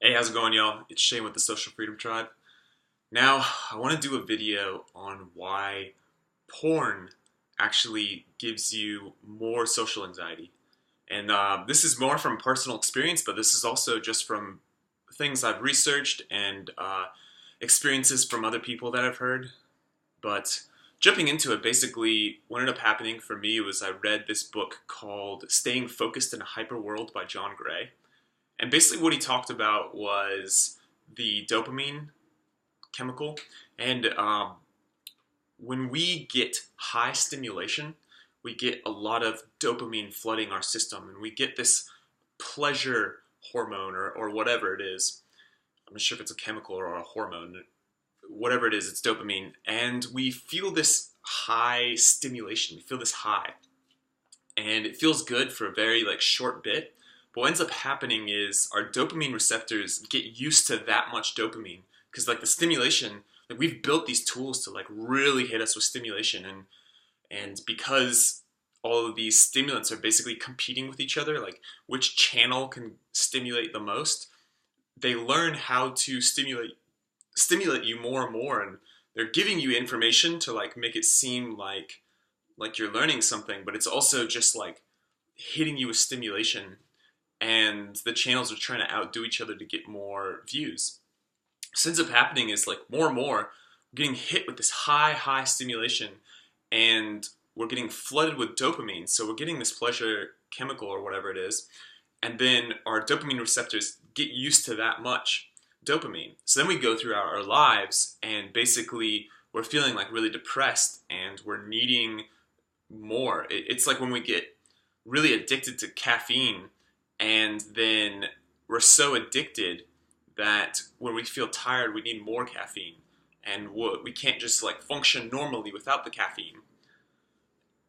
Hey, how's it going, y'all? It's Shane with the Social Freedom Tribe. Now, I want to do a video on why porn actually gives you more social anxiety. And this is more from personal experience, but this is also just from things I've researched and experiences from other people that I've heard. But jumping into it, basically, what ended up happening for me was I read this book called Staying Focused in a Hyper World by John Gray. And basically, what he talked about was the dopamine chemical. And when we get high stimulation, we get a lot of dopamine flooding our system, and we get this pleasure hormone or whatever it is. I'm not sure if it's a chemical or a hormone. Whatever it is, it's dopamine. And we feel this high stimulation. We feel this high. And it feels good for a very short bit. But what ends up happening is our dopamine receptors get used to that much dopamine because the stimulation, we've built these tools to really hit us with stimulation, and because all of these stimulants are basically competing with each other, like which channel can stimulate the most, they learn how to stimulate you more and more, and they're giving you information to make it seem like you're learning something, but it's also just hitting you with stimulation, and the channels are trying to outdo each other to get more views. So what ends up happening is more and more we're getting hit with this high stimulation, and we're getting flooded with dopamine. So we're getting this pleasure chemical or whatever it is, and then our dopamine receptors get used to that much dopamine. So then we go through our lives, and basically we're feeling really depressed, and we're needing more. It's like when we get really addicted to caffeine, and then we're so addicted that when we feel tired, we need more caffeine, and we can't just function normally without the caffeine.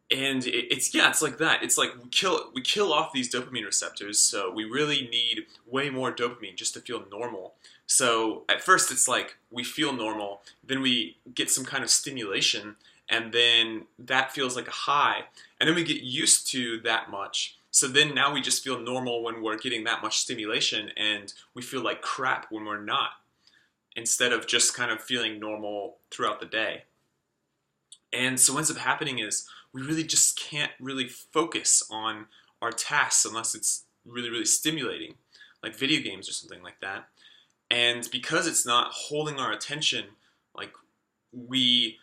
And it's like that. It's like we kill off these dopamine receptors, so we really need way more dopamine just to feel normal. So at first it's we feel normal, then we get some kind of stimulation, and then that feels like a high, and then we get used to that much. So then now we just feel normal when we're getting that much stimulation, and we feel like crap when we're not, instead of just kind of feeling normal throughout the day. And so what ends up happening is we really just can't really focus on our tasks unless it's really stimulating, like video games or something like that. And because it's not holding our attention, we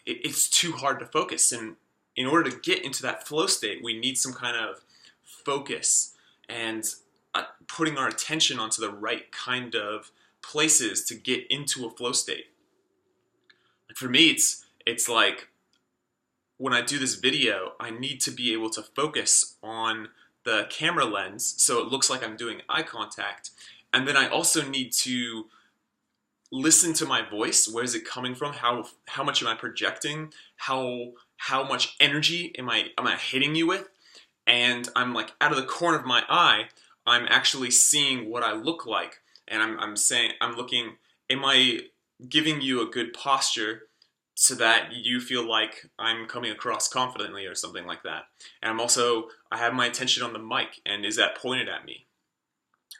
it's too hard to focus. And in order to get into that flow state, we need some kind of focus and putting our attention onto the right kind of places to get into a flow state. For me, it's like when I do this video, I need to be able to focus on the camera lens so it looks like I'm doing eye contact. And then I also need to listen to my voice. Where is it coming from? How much am I projecting? How much energy am I hitting you with? And I'm out of the corner of my eye, I'm actually seeing what I look like, and I'm looking, am I giving you a good posture so that you feel like I'm coming across confidently or something like that? And I have my attention on the mic, and is that pointed at me?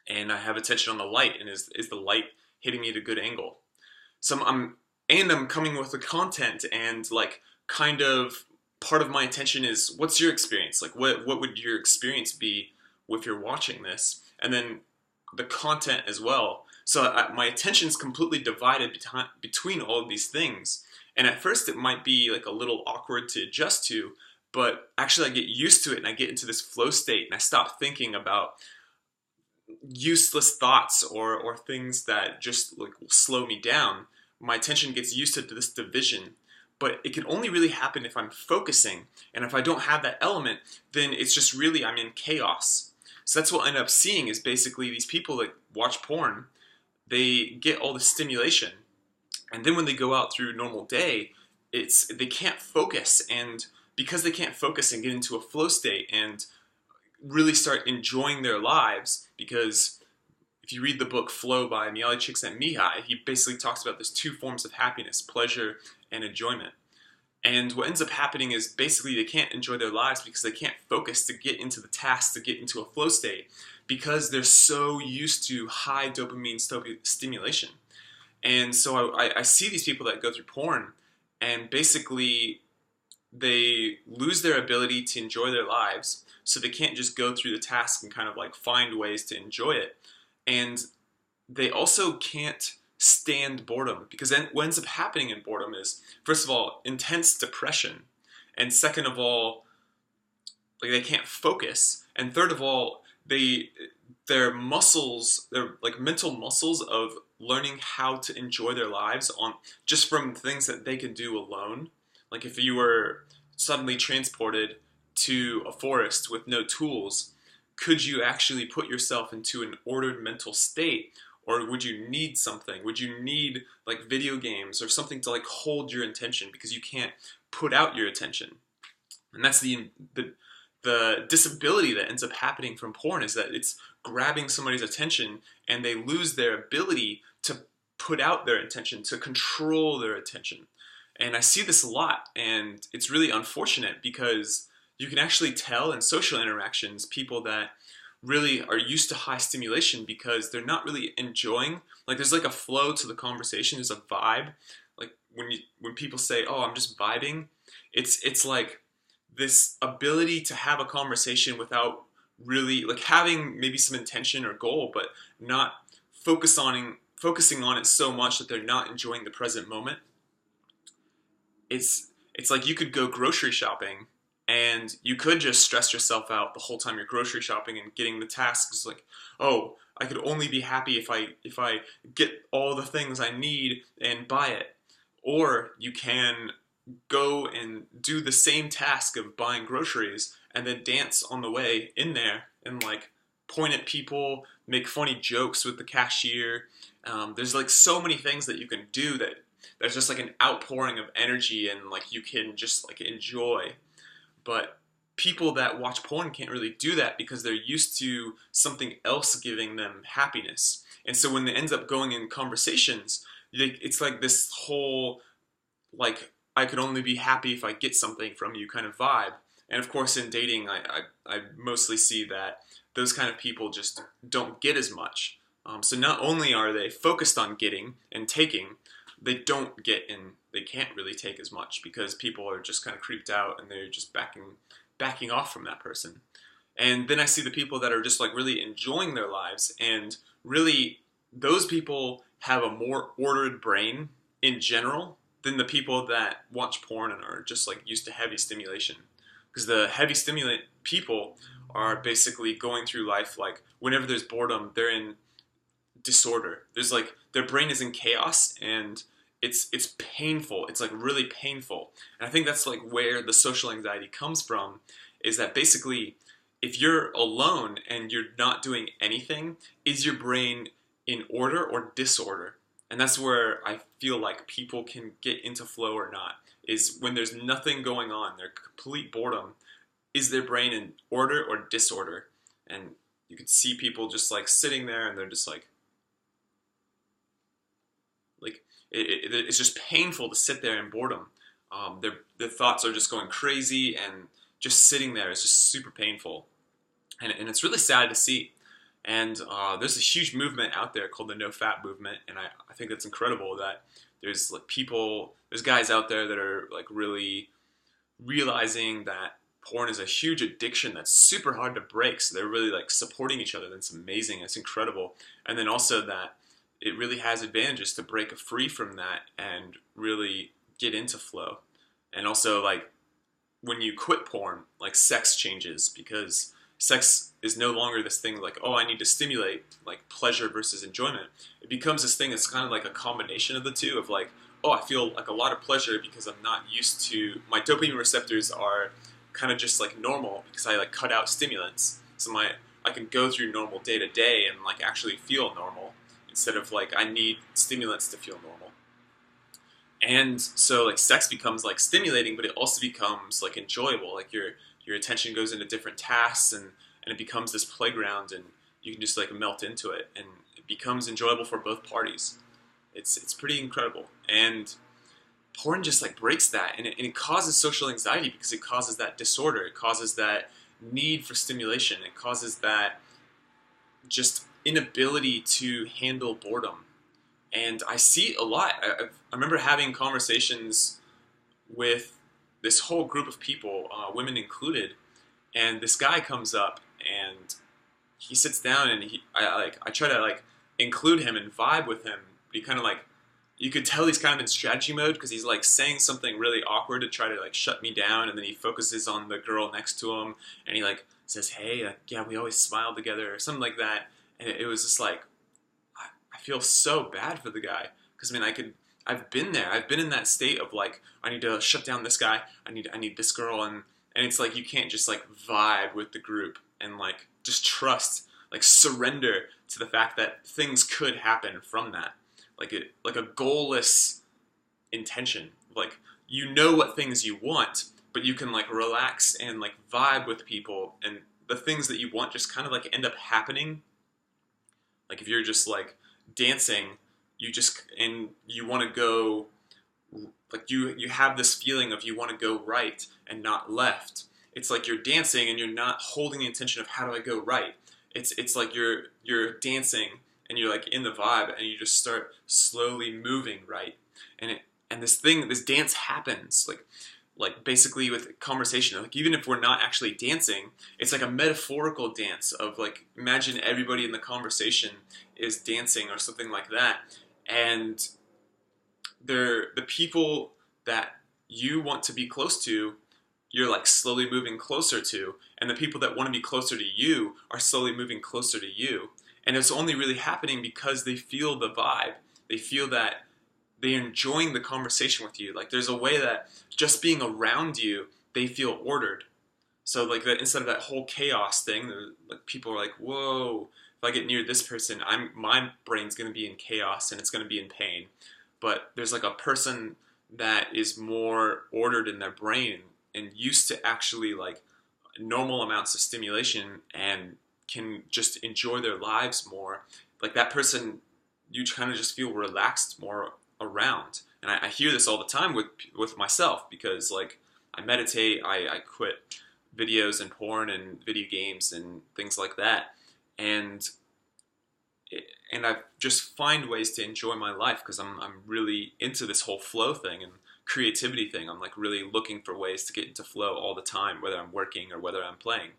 And I have attention on the light, and is the light hitting me at a good angle? So I'm coming with the content, and kind of part of my attention is, what's your experience? What would your experience be if you're watching this? And then the content as well. So my attention's completely divided between all of these things. And at first it might be a little awkward to adjust to, but actually I get used to it, and I get into this flow state, and I stop thinking about useless thoughts or things that just will slow me down. My attention gets used to this division, but it can only really happen if I'm focusing. And if I don't have that element, then it's just really, I'm in chaos. So that's what I end up seeing, is basically these people that watch porn, they get all the stimulation, and then when they go out through a normal day, they can't focus. And because they can't focus and get into a flow state and really start enjoying their lives, because if you read the book Flow by Mihaly Csikszentmihalyi, he basically talks about there's two forms of happiness: pleasure and enjoyment. And what ends up happening is basically they can't enjoy their lives because they can't focus to get into the task, to get into a flow state. because they're so used to high dopamine stimulation. And so I see these people that go through porn, and basically they lose their ability to enjoy their lives, so they can't just go through the task and kind of like find ways to enjoy it. And they also can't stand boredom, because then what ends up happening in boredom is, first of all, intense depression, and second of all, like they can't focus, and third of all, their muscles, their like mental muscles of learning how to enjoy their lives on just from things that they can do alone. Like if you were suddenly transported to a forest with no tools, could you actually put yourself into an ordered mental state? Or would you need something? Would you need like video games or something to like hold your attention, because you can't put out your attention? And that's the disability that ends up happening from porn, is that it's grabbing somebody's attention and they lose their ability to put out their attention, to control their attention. And I see this a lot, and it's really unfortunate, because you can actually tell in social interactions people that really are used to high stimulation because they're not really enjoying, like there's like a flow to the conversation, there's a vibe. Like when people say, "Oh, I'm just vibing," it's like this ability to have a conversation without really like having maybe some intention or goal, but not focusing on it so much that they're not enjoying the present moment. It's like you could go grocery shopping and you could just stress yourself out the whole time you're grocery shopping and getting the tasks, like, oh, I could only be happy if I get all the things I need and buy it. Or you can go and do the same task of buying groceries and then dance on the way in there and like point at people, make funny jokes with the cashier. There's like so many things that you can do that there's just like an outpouring of energy, and like you can just like enjoy. But people that watch porn can't really do that because they're used to something else giving them happiness. And so when it ends up going in conversations, it's like this whole like I could only be happy if I get something from you kind of vibe. And of course in dating, I mostly see that those kind of people just don't get as much. So not only are they focused on getting and taking, they don't get and they can't really take as much, because people are just kind of creeped out and they're just backing off from that person. And then I see the people that are just like really enjoying their lives, and really those people have a more ordered brain in general than the people that watch porn and are just like used to heavy stimulation. Because the heavy stimulant people are basically going through life like whenever there's boredom, they're in disorder. There's like their brain is in chaos, and it's painful. It's like really painful. And I think that's like where the social anxiety comes from, is that basically if you're alone and you're not doing anything, is your brain in order or disorder? And that's where I feel like people can get into flow or not, is when there's nothing going on, they're complete boredom. Is their brain in order or disorder? And you could see people just like sitting there and they're just like it's just painful to sit there in boredom. Their thoughts are just going crazy, and just sitting there is just super painful. And it's really sad to see. And there's a huge movement out there called the No Fap movement, and I think that's incredible that there's like there's guys out there that are like really realizing that porn is a huge addiction that's super hard to break. So they're really like supporting each other. That's amazing. It's incredible. And then also that it really has advantages to break free from that and really get into flow. And also like when you quit porn, like sex changes, because sex is no longer this thing like, oh, I need to stimulate like pleasure versus enjoyment. It becomes this thing that's kind of like a combination of the two, of like, oh, I feel like a lot of pleasure because I'm not used to, my dopamine receptors are kind of just like normal because I like cut out stimulants. So I can go through normal day to day and like actually feel normal, instead of like I need stimulants to feel normal. And so like sex becomes like stimulating, but it also becomes like enjoyable. Like your attention goes into different tasks, and it becomes this playground, and you can just like melt into it, and it becomes enjoyable for both parties. It's pretty incredible. And porn just like breaks that, and it causes social anxiety because it causes that disorder. It causes that need for stimulation. It causes that just inability to handle boredom. And I see it a lot. I remember having conversations with this whole group of people, women included, and this guy comes up and he sits down and I try to like include him and vibe with him. But he kind of like, you could tell he's kind of in strategy mode because he's like saying something really awkward to try to like shut me down, and then he focuses on the girl next to him and he like says, "Hey, yeah, we always smile together," or something like that. And it was just like, I feel so bad for the guy because I mean I've been there. I've been in that state of like, I need to shut down this guy. I need this girl, and it's like you can't just like vibe with the group and like just trust, like surrender to the fact that things could happen from that. Like a goalless intention. Like you know what things you want, but you can like relax and like vibe with people, and the things that you want just kind of like end up happening. Like if you're just like dancing, and you want to go, like you have this feeling of you want to go right and not left. It's like you're dancing and you're not holding the intention of how do I go right. It's like you're dancing and you're like in the vibe and you just start slowly moving right. And this dance happens like basically with conversation. Like even if we're not actually dancing, it's like a metaphorical dance of like, imagine everybody in the conversation is dancing or something like that. And they're the people that you want to be close to, you're like slowly moving closer to, and the people that want to be closer to you are slowly moving closer to you. And it's only really happening because they feel the vibe. They feel that they're enjoying the conversation with you. Like there's a way that just being around you, they feel ordered. So like that, instead of that whole chaos thing, like people are like, whoa, if I get near this person, my brain's gonna be in chaos and it's gonna be in pain. But there's like a person that is more ordered in their brain and used to actually like normal amounts of stimulation and can just enjoy their lives more. Like that person, you kind of just feel relaxed more around. And I hear this all the time with myself because like I meditate, I quit videos and porn and video games and things like that, and I just find ways to enjoy my life because I'm really into this whole flow thing and creativity thing. I'm like really looking for ways to get into flow all the time, whether I'm working or whether I'm playing.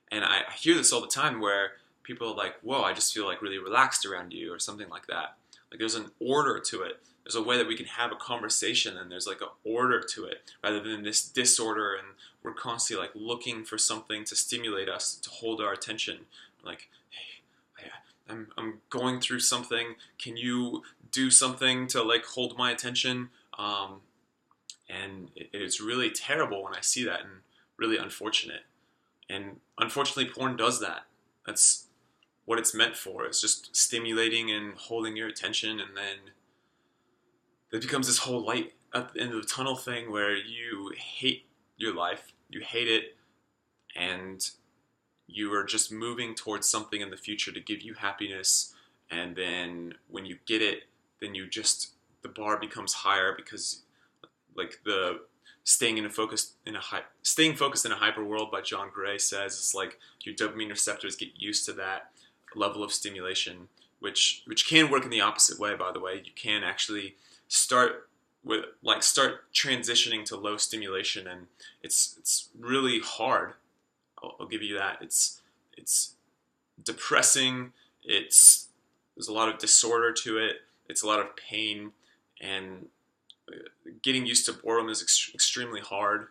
And I hear this all the time where people are like, whoa, I just feel like really relaxed around you or something like that. Like there's an order to it. There's a way that we can have a conversation and there's like an order to it rather than this disorder, and we're constantly like looking for something to stimulate us, to hold our attention. Like, hey, I'm going through something. Can you do something to like hold my attention? And it's really terrible when I see that, and really unfortunate. And unfortunately, porn does that. That's what it's meant for. It's just stimulating and holding your attention, and then it becomes this whole light at the end of the tunnel thing where you hate your life, you hate it, and you are just moving towards something in the future to give you happiness. And then when you get it, then the bar becomes higher because like the staying focused in a hyper world by John Gray says it's like your dopamine receptors get used to that level of stimulation, which can work in the opposite way, by the way. You can actually start transitioning to low stimulation, and it's really hard. I'll give you that. It's depressing. There's a lot of disorder to it. It's a lot of pain, and getting used to boredom is extremely hard.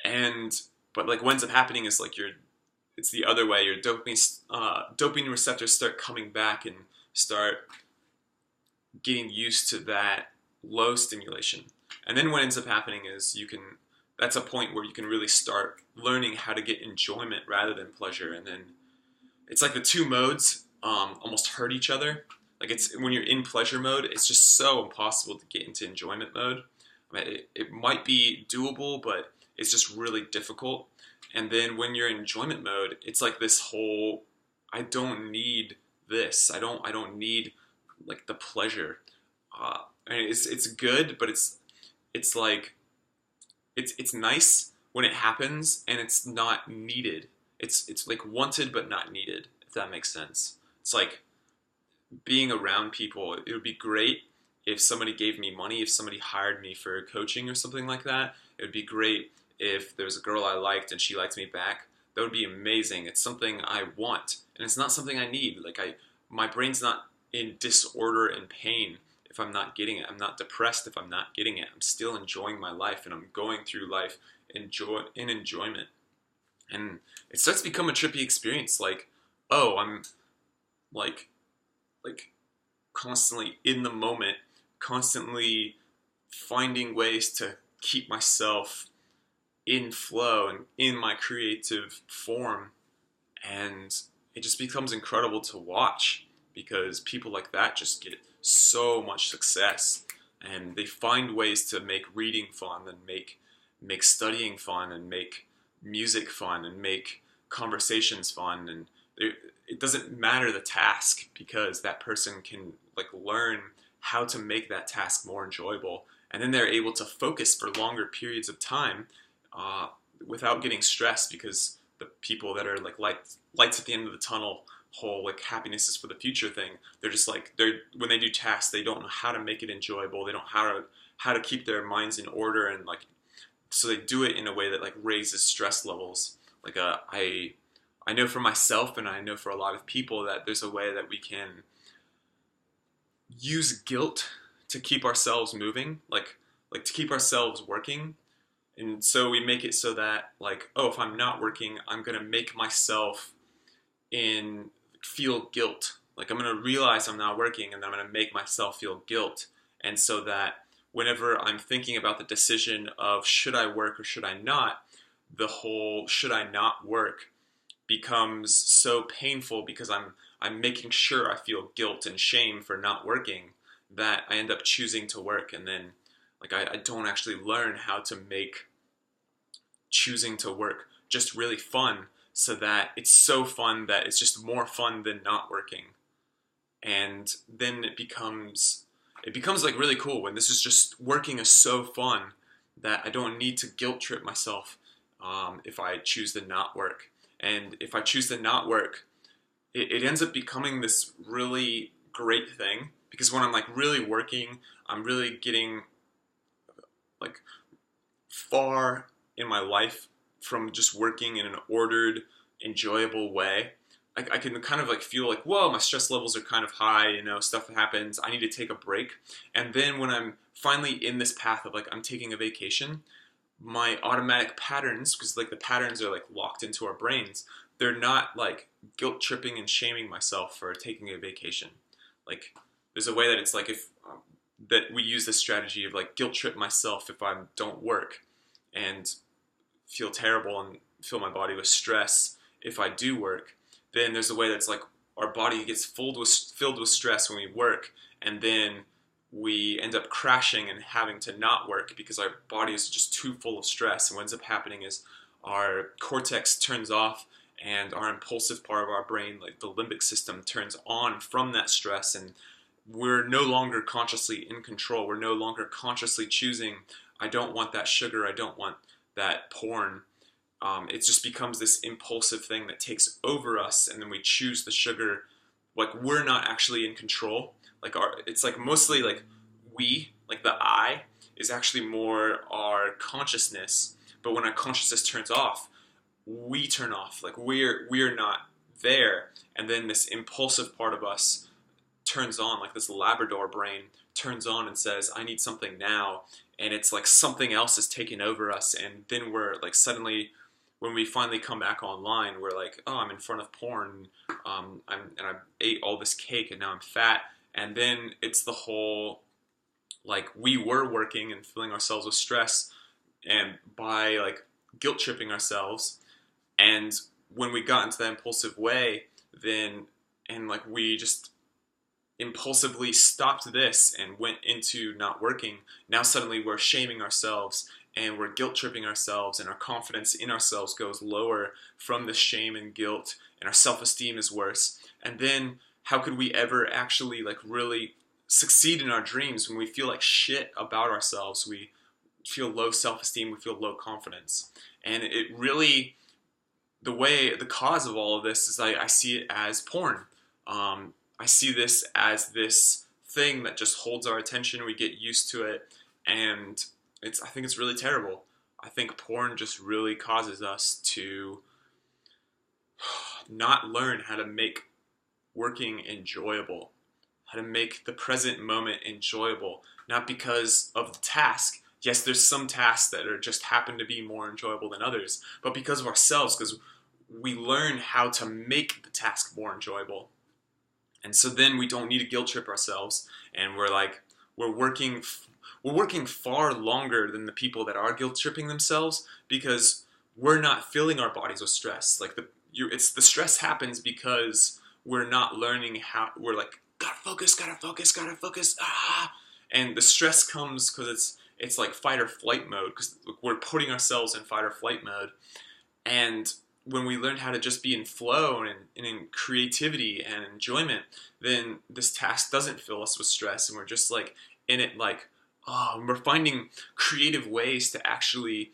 But like what ends up happening is like it's the other way. Your dopamine receptors start coming back and start getting used to that low stimulation. And then what ends up happening is that's a point where you can really start learning how to get enjoyment rather than pleasure. And then it's like the two modes almost hurt each other. Like it's when you're in pleasure mode, it's just so impossible to get into enjoyment mode. I mean, it might be doable, but it's just really difficult. And then when you're in enjoyment mode, it's like this whole, I don't need this. I don't need like the pleasure. I mean, it's good, but it's like it's nice when it happens, and it's not needed. It's like wanted but not needed, that makes sense. It's like being around people. It would be great if somebody gave me money, if somebody hired me for coaching or something like that. It would be great if there was a girl I liked and she liked me back. That would be amazing. It's something I want, and it's not something I need. Like my brain's not in disorder and pain if I'm not getting it. I'm not depressed if I'm not getting it. I'm still enjoying my life, and I'm going through life in enjoyment. And it starts to become a trippy experience. Like, oh, I'm like like constantly in the moment, constantly finding ways to keep myself in flow and in my creative form. And it just becomes incredible to watch because people like that just get so much success, and they find ways to make reading fun and make studying fun and make music fun and make conversations fun. And it doesn't matter the task because that person can like learn how to make that task more enjoyable, and then they're able to focus for longer periods of time uh, without getting stressed, because the people that are like lights at the end of the tunnel whole like happiness is for the future thing, they're just like they're when they do tasks they don't know how to make it enjoyable, they don't know how to keep their minds in order, and like so they do it in a way that like raises stress levels. Like I know for myself and I know for a lot of people that there's a way that we can use guilt to keep ourselves moving, like to keep ourselves working. And so we make it so that like, oh, if I'm not working, I'm gonna make myself in feel guilt. Like I'm gonna realize I'm not working, and then I'm gonna make myself feel guilt. And so that whenever I'm thinking about the decision of should I work or should I not, the whole should I not work becomes so painful because I'm making sure I feel guilt and shame for not working, that I end up choosing to work. And then like I don't actually learn how to make choosing to work just really fun, so that it's so fun that it's just more fun than not working. And then it becomes like really cool when this is just working is so fun that I don't need to guilt trip myself if I choose to not work. And if I choose to not work, it ends up becoming this really great thing, because when I'm like really working, I'm really getting like far in my life from just working in an ordered, enjoyable way. I can kind of like feel like, whoa, my stress levels are kind of high, stuff happens, I need to take a break. And then when I'm finally in this path of like, I'm taking a vacation, my automatic patterns, because like the patterns are like locked into our brains, they're not like guilt tripping and shaming myself for taking a vacation. Like there's a way that it's like if that we use this strategy of like guilt trip myself if I don't work, and feel terrible and fill my body with stress if I do work. Then there's a way that's like our body gets filled with stress when we work, and then we end up crashing and having to not work because our body is just too full of stress. And what ends up happening is our cortex turns off, and our impulsive part of our brain, like the limbic system, turns on from that stress, and we're no longer consciously in control. We're no longer consciously choosing, I don't want that sugar, I don't want that porn. It just becomes this impulsive thing that takes over us, and then we choose the sugar. Like we're not actually in control. Like it's like mostly like like the I is actually more our consciousness. But when our consciousness turns off, we turn off. Like we're not there, and then this impulsive part of us turns on, like this Labrador brain turns on and says, I need something now. And it's like something else is taking over us. And then we're like suddenly, when we finally come back online, we're like, oh, I'm in front of porn. I ate all this cake and now I'm fat. And then it's the whole, like we were working and filling ourselves with stress, and by like guilt tripping ourselves. And when we got into that impulsive way, then, and like we just impulsively stopped this and went into not working, now suddenly we're shaming ourselves and we're guilt tripping ourselves, and our confidence in ourselves goes lower from the shame and guilt, and our self-esteem is worse. And then how could we ever actually like really succeed in our dreams when we feel like shit about ourselves? We feel low self-esteem, we feel low confidence. And it really the cause of all of this is I see it as porn. I see this as this thing that just holds our attention. We get used to it, and I think it's really terrible. I think porn just really causes us to not learn how to make working enjoyable, how to make the present moment enjoyable, not because of the task. Yes, there's some tasks that are just happen to be more enjoyable than others, but because of ourselves, because we learn how to make the task more enjoyable. And so then we don't need to guilt trip ourselves, and we're working we're working far longer than the people that are guilt tripping themselves, because we're not filling our bodies with stress. Like it's the stress happens because we're not learning how. We're like, gotta focus, gotta focus, gotta focus. And the stress comes because it's like fight or flight mode, because we're putting ourselves in fight or flight mode. And when we learn how to just be in flow and in creativity and enjoyment, then this task doesn't fill us with stress, and we're just like in it, like, oh, and we're finding creative ways to actually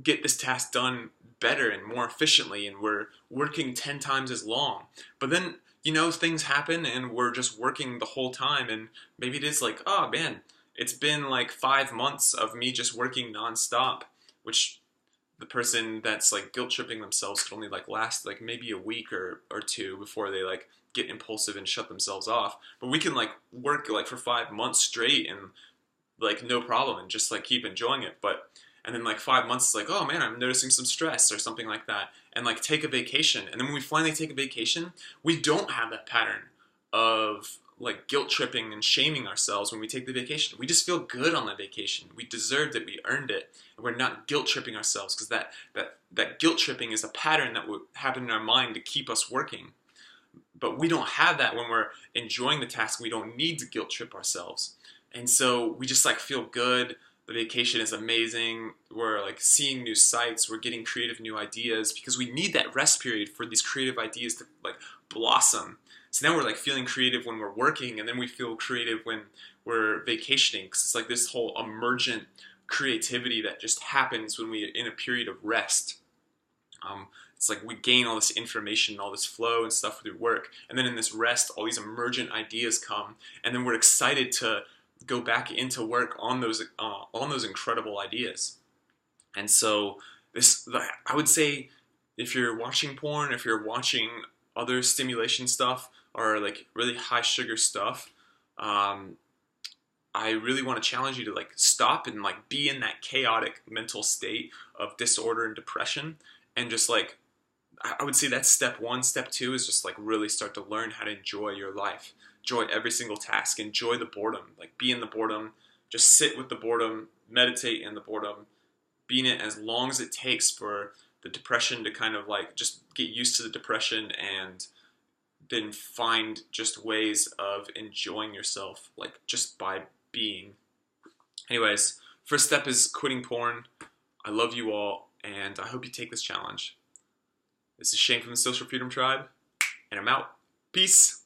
get this task done better and more efficiently, and we're working 10 times as long. But then, things happen and we're just working the whole time, and maybe it is like, oh man, it's been like 5 months of me just working nonstop, which the person that's like guilt tripping themselves could only like last like maybe a week or two before they like get impulsive and shut themselves off. But we can like work like for 5 months straight and like no problem and just like keep enjoying it. But and then like 5 months is like, oh man, I'm noticing some stress or something like that, and like take a vacation. And then when we finally take a vacation, we don't have that pattern of like guilt tripping and shaming ourselves when we take the vacation. We just feel good on the vacation. We deserved it. We earned it. And we're not guilt tripping ourselves, because that guilt tripping is a pattern that would happen in our mind to keep us working. But we don't have that when we're enjoying the task. We don't need to guilt trip ourselves. And so we just like feel good. The vacation is amazing. We're like seeing new sights. We're getting creative new ideas, because we need that rest period for these creative ideas to like blossom. So now we're like feeling creative when we're working, and then we feel creative when we're vacationing, because it's like this whole emergent creativity that just happens when we're in a period of rest. It's like we gain all this information, all this flow and stuff through work, and then in this rest, all these emergent ideas come, and then we're excited to go back into work on those incredible ideas. And so I would say, if you're watching porn, if you're watching other stimulation stuff or like really high sugar stuff, I really want to challenge you to like stop and like be in that chaotic mental state of disorder and depression, and just like, I would say that's step one. Step two is just like really start to learn how to enjoy your life. Enjoy every single task. Enjoy the boredom. Like be in the boredom. Just sit with the boredom. Meditate in the boredom. Be in it as long as it takes for the depression to kind of like just get used to the depression, and then find just ways of enjoying yourself, like just by being. Anyways, first step is quitting porn. I love you all, and I hope you take this challenge. This is Shane from the Social Freedom Tribe, and I'm out. Peace.